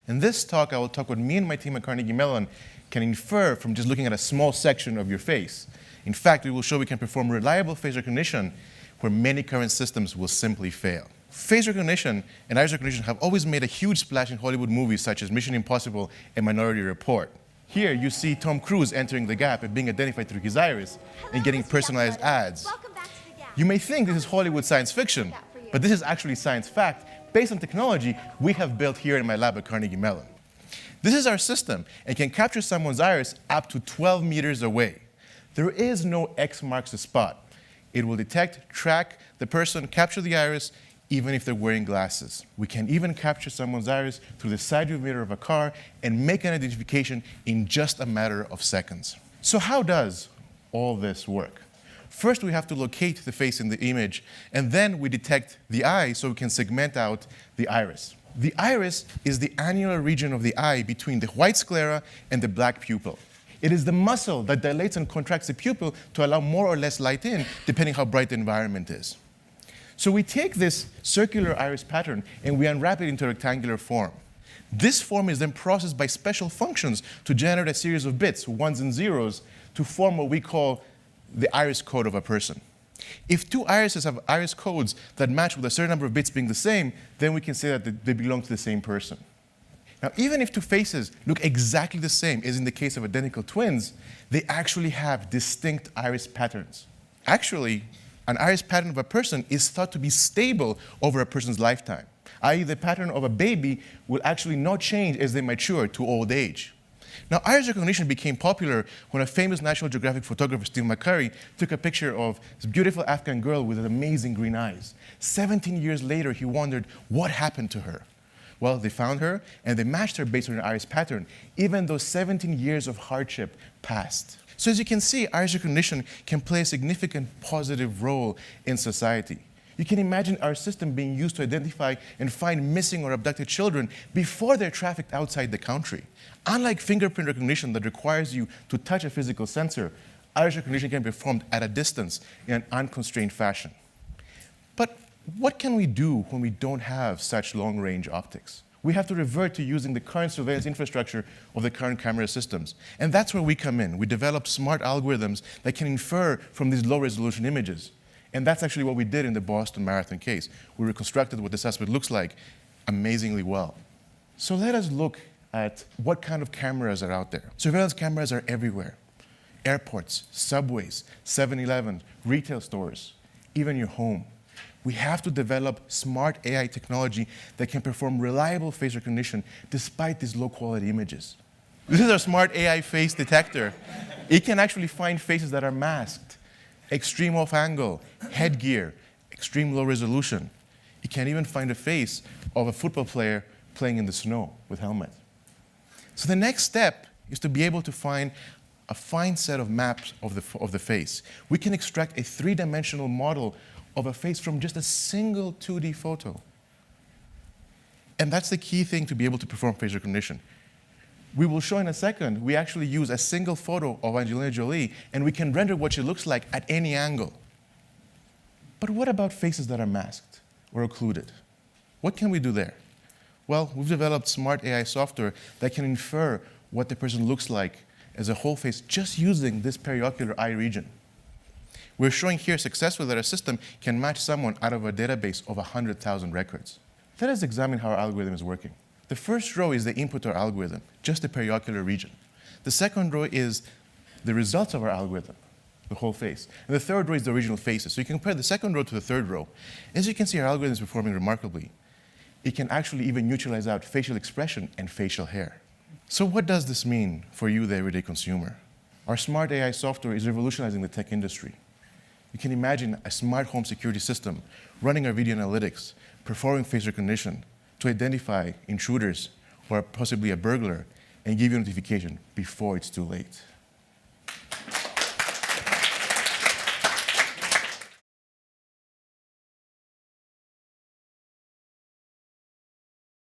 In this talk, I will talk what me and my team at Carnegie Mellon can infer from just looking at a small section of your face. In fact, we will show we can perform reliable face recognition where many current systems will simply fail. Face recognition and iris recognition have always made a huge splash in Hollywood movies such as Mission Impossible and Minority Report. Here, you see Tom Cruise entering the Gap and being identified through his iris and getting personalized ads. You may think this is Hollywood science fiction, but this is actually science fact based on technology we have built here in my lab at Carnegie Mellon. This is our system and can capture someone's iris up to 12 meters away. There is no X marks the spot. It will detect, track the person, capture the iris, even if they're wearing glasses. We can even capture someone's iris through the side view mirror of a car and make an identification in just a matter of seconds. So how does all this work? First, we have to locate the face in the image, and then we detect the eye so we can segment out the iris. The iris is the annular region of the eye between the white sclera and the black pupil. It is the muscle that dilates and contracts the pupil to allow more or less light in, depending how bright the environment is. So we take this circular iris pattern and we unwrap it into a rectangular form. This form is then processed by special functions to generate a series of bits, ones and zeros, to form what we call the iris code of a person. If two irises have iris codes that match with a certain number of bits being the same, then we can say that they belong to the same person. Now, even if two faces look exactly the same, as in the case of identical twins, they actually have distinct iris patterns. Actually, an iris pattern of a person is thought to be stable over a person's lifetime, i.e. the pattern of a baby will actually not change as they mature to old age. Now, iris recognition became popular when a famous National Geographic photographer, Steve McCurry, took a picture of this beautiful Afghan girl with amazing green eyes. 17 years later, he wondered what happened to her. Well, they found her, and they matched her based on her iris pattern, even though 17 years of hardship passed. So as you can see, iris recognition can play a significant positive role in society. You can imagine our system being used to identify and find missing or abducted children before they're trafficked outside the country. Unlike fingerprint recognition that requires you to touch a physical sensor, iris recognition can be performed at a distance in an unconstrained fashion. But what can we do when we don't have such long-range optics? We have to revert to using the current surveillance infrastructure of the current camera systems. And that's where we come in. We develop smart algorithms that can infer from these low-resolution images. And that's actually what we did in the Boston Marathon case. We reconstructed what the suspect looks like amazingly well. So let us look at what kind of cameras are out there. Surveillance cameras are everywhere. Airports, subways, 7-Eleven, retail stores, even your home. We have to develop smart AI technology that can perform reliable face recognition despite these low-quality images. This is our smart AI face detector. It can actually find faces that are masked, extreme off-angle, headgear, extreme low resolution. It can even find a face of a football player playing in the snow with helmet. So the next step is to be able to find a fine set of maps of the face. We can extract a three-dimensional model of a face from just a single 2D photo. And that's the key thing to be able to perform face recognition. We will show in a second, we actually use a single photo of Angelina Jolie, and we can render what she looks like at any angle. But what about faces that are masked or occluded? What can we do there? Well, we've developed smart AI software that can infer what the person looks like as a whole face just using this periocular eye region. We're showing here successfully that our system can match someone out of a database of 100,000 records. Let us examine how our algorithm is working. The first row is the input to our algorithm, just the periocular region. The second row is the results of our algorithm, the whole face. And the third row is the original faces. So you can compare the second row to the third row. As you can see, our algorithm is performing remarkably. It can actually even neutralize out facial expression and facial hair. So what does this mean for you, the everyday consumer? Our smart AI software is revolutionizing the tech industry. You can imagine a smart home security system running our video analytics, performing face recognition to identify intruders or possibly a burglar and give you notification before it's too late.